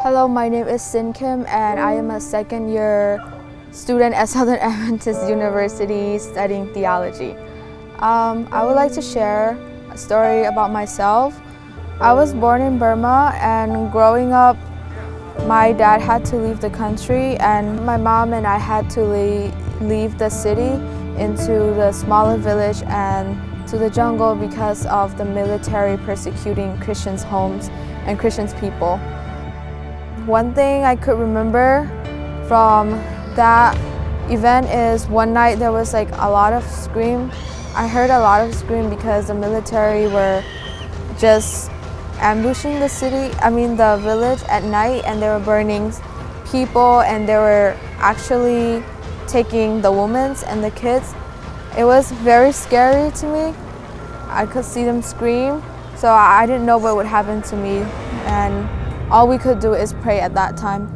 Hello, my name is Ciin Kiim and I am a second-year student at Southern Adventist University studying theology. I would like to share a story about myself. I was born in Burma, and growing up, my dad had to leave the country and my mom and I had to leave the city into the smaller village and to the jungle because of the military persecuting Christians' homes and Christians' people. One thing I could remember from that event is one night there was like a lot of scream. I heard a lot of scream because the military were just ambushing the village at night, and they were burning people and they were actually taking the women and the kids. It was very scary to me. I could see them scream, so I didn't know what would happen to me, and all we could do is pray at that time.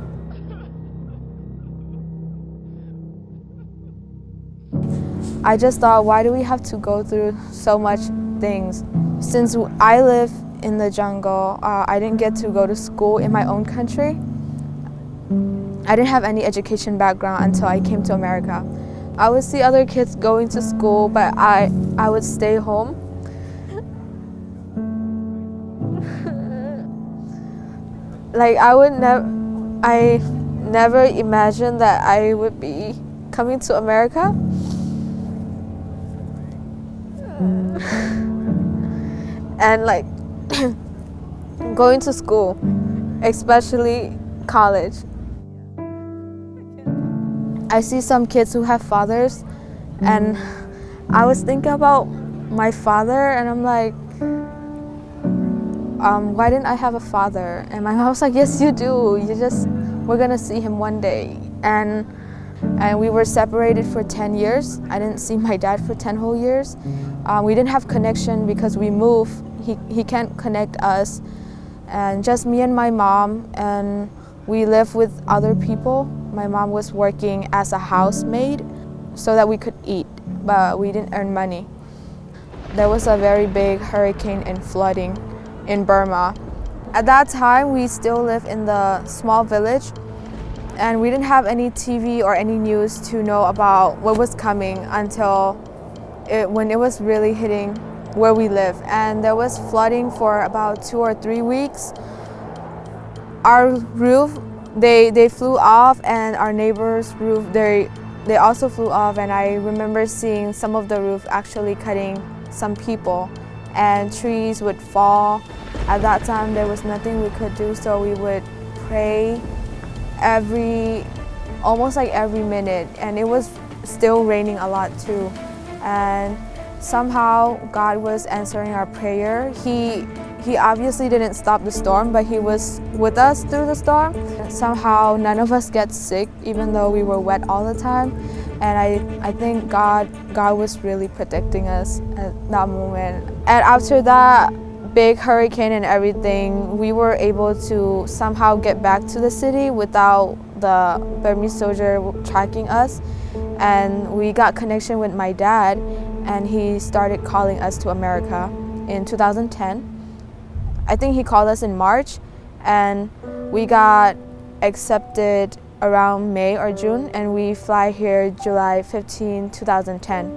I just thought, why do we have to go through so much things? Since I live in the jungle, I didn't get to go to school in my own country. I didn't have any education background until I came to America. I would see other kids going to school, but I would stay home. Like I never imagined that I would be coming to America. And like going to school, especially college. I see some kids who have fathers, and I was thinking about my father, and I'm like, why didn't I have a father? And my mom was like, yes, you do. We're gonna see him one day. And we were separated for 10 years. I didn't see my dad for 10 whole years. We didn't have connection because we moved. He can't connect us. And just me and my mom, and we lived with other people. My mom was working as a housemaid so that we could eat, but we didn't earn money. There was a very big hurricane and flooding in Burma. At that time, we still lived in the small village, and we didn't have any TV or any news to know about what was coming until when it was really hitting where we live. And there was flooding for about 2 or 3 weeks. Our roof, they flew off, and our neighbor's roof, they also flew off, and I remember seeing some of the roof actually cutting some people, and trees would fall. At that time, there was nothing we could do, so we would pray almost like every minute, and it was still raining a lot too. And somehow God was answering our prayer. He obviously didn't stop the storm, but he was with us through the storm. Somehow none of us get sick, even though we were wet all the time. And I think God was really protecting us at that moment. And after that big hurricane and everything, we were able to somehow get back to the city without the Burmese soldier tracking us. And we got connection with my dad, and he started calling us to America in 2010. I think he called us in March, and we got accepted around May or June, and we fly here July 15, 2010.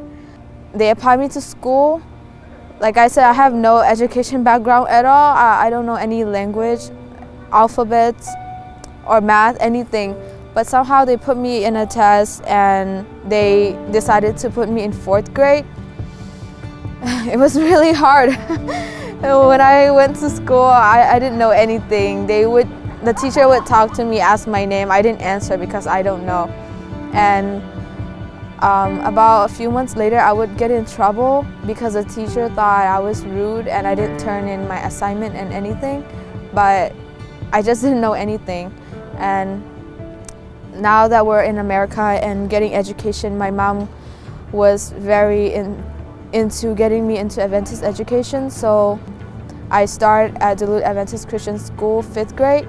They applied me to school. Like I said, I have no education background at all. I don't know any language, alphabets, or math, anything. But somehow they put me in a test, and they decided to put me in 4th grade. It was really hard. When I went to school, I didn't know anything. The teacher would talk to me, ask my name. I didn't answer because I don't know. And about a few months later, I would get in trouble because the teacher thought I was rude and I didn't turn in my assignment and anything. But I just didn't know anything. And now that we're in America and getting education, my mom was very into getting me into Adventist education. So I started at Duluth Adventist Christian School 5th grade,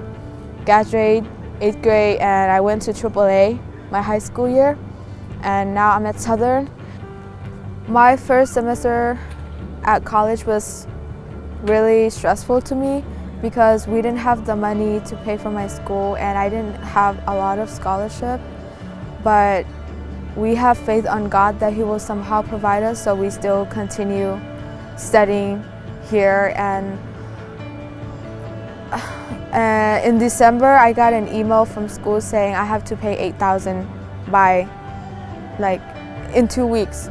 graduated 8th grade, and I went to AAA my high school year. And now I'm at Southern. My first semester at college was really stressful to me because we didn't have the money to pay for my school and I didn't have a lot of scholarship, but we have faith on God that He will somehow provide us, so we still continue studying here. And in December, I got an email from school saying I have to pay $8,000 by in 2 weeks.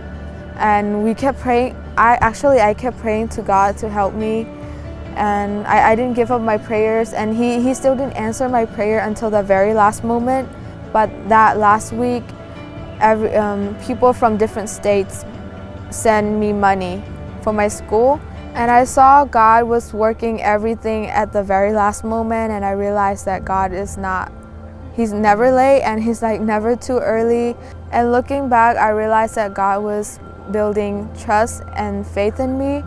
And we kept praying. I kept praying to God to help me, and I didn't give up my prayers, and he still didn't answer my prayer until the very last moment. But that last week, people from different states sent me money for my school, and I saw God was working everything at the very last moment, and I realized that God is not, He's never late, and He's never too early. And looking back, I realized that God was building trust and faith in me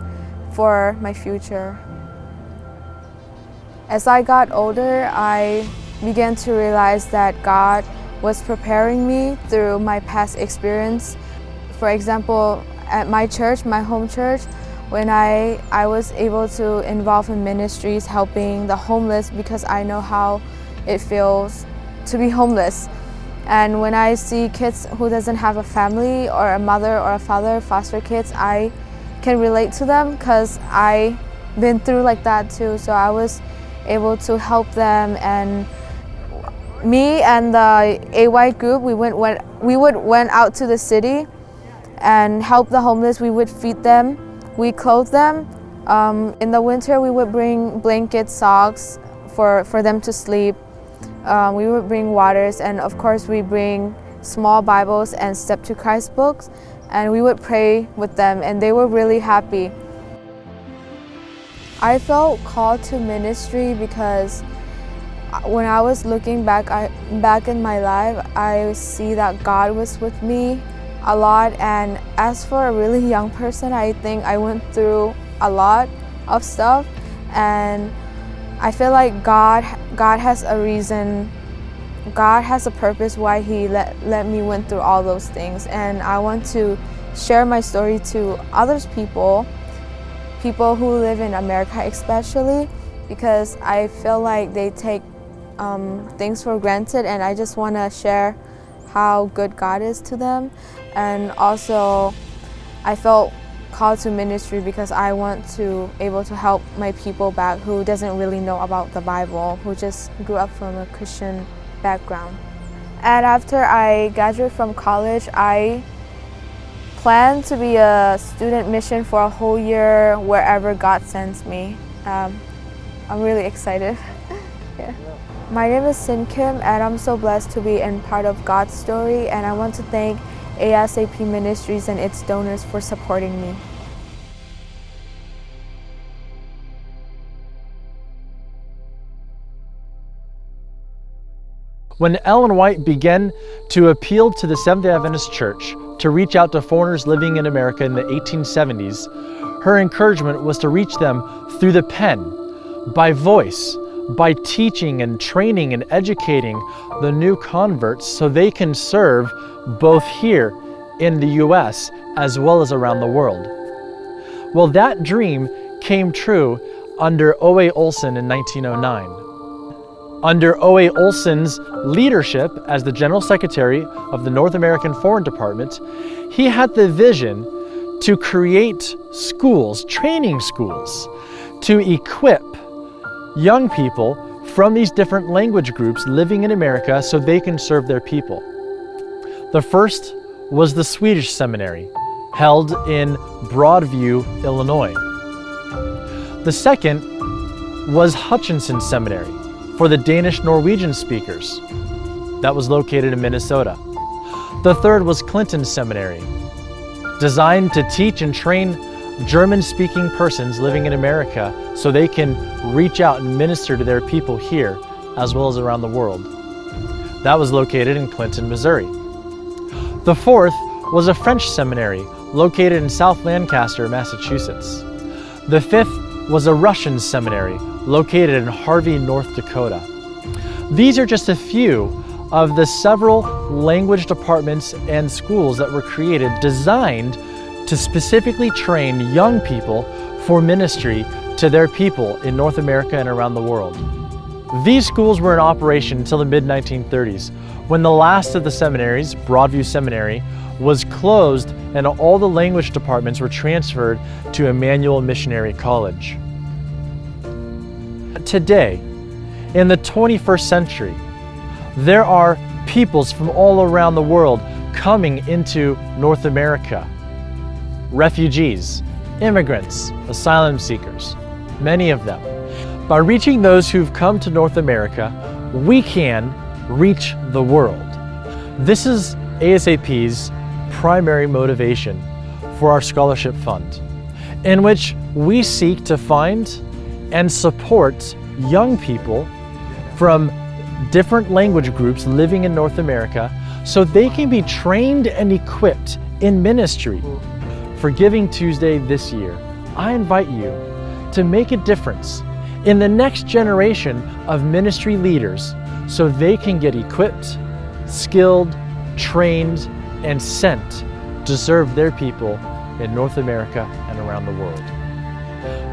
for my future. As I got older, I began to realize that God was preparing me through my past experience. For example, at my church, my home church, when I was able to involve in ministries helping the homeless, because I know how it feels to be homeless. And when I see kids who doesn't have a family or a mother or a father, foster kids, I can relate to them because I've been through like that too. So I was able to help them, and me and the AY group, we would went out to the city and help the homeless. We would feed them, we clothe them. In the winter, we would bring blankets, socks for them to sleep. We would bring waters, and of course we bring small Bibles and Step to Christ books, and we would pray with them, and they were really happy. I felt called to ministry because when I was looking back in my life, I see that God was with me a lot. And as for a really young person, I think I went through a lot of stuff, and I feel like God has a reason, God has a purpose why He let me went through all those things. And I want to share my story to others people who live in America especially, because I feel like they take things for granted, and I just want to share how good God is to them. And also I felt called to ministry because I want to able to help my people back who doesn't really know about the Bible, who just grew up from a Christian background. And after I graduate from college, I plan to be a student mission for a whole year wherever God sends me. I'm really excited. Yeah. My name is Ciin Kiim, and I'm so blessed to be in part of God's story, and I want to thank ASAP Ministries and its donors for supporting me. When Ellen White began to appeal to the Seventh-day Adventist Church to reach out to foreigners living in America in the 1870s, her encouragement was to reach them through the pen, by voice, by teaching and training and educating the new converts so they can serve both here in the U.S. as well as around the world. Well, that dream came true under O.A. Olson in 1909. Under O.A. Olson's leadership as the General Secretary of the North American Foreign Department, he had the vision to create schools, training schools, to equip young people from these different language groups living in America so they can serve their people. The first was the Swedish Seminary, held in Broadview, Illinois. The second was Hutchinson Seminary for the Danish-Norwegian speakers. That was located in Minnesota. The third was Clinton Seminary, designed to teach and train German-speaking persons living in America so they can reach out and minister to their people here as well as around the world. That was located in Clinton, Missouri. The fourth was a French seminary located in South Lancaster, Massachusetts. The fifth was a Russian seminary located in Harvey, North Dakota. These are just a few of the several language departments and schools that were created designed to specifically train young people for ministry to their people in North America and around the world. These schools were in operation until the mid-1930s, when the last of the seminaries, Broadview Seminary, was closed and all the language departments were transferred to Emmanuel Missionary College. Today, in the 21st century, there are peoples from all around the world coming into North America. Refugees, immigrants, asylum seekers, many of them. By reaching those who've come to North America, we can reach the world. This is ASAP's primary motivation for our scholarship fund, in which we seek to find and support young people from different language groups living in North America so they can be trained and equipped in ministry. For Giving Tuesday this year, I invite you to make a difference in the next generation of ministry leaders so they can get equipped, skilled, trained, and sent to serve their people in North America and around the world.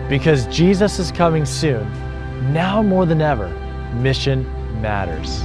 Because Jesus is coming soon, now more than ever, mission matters.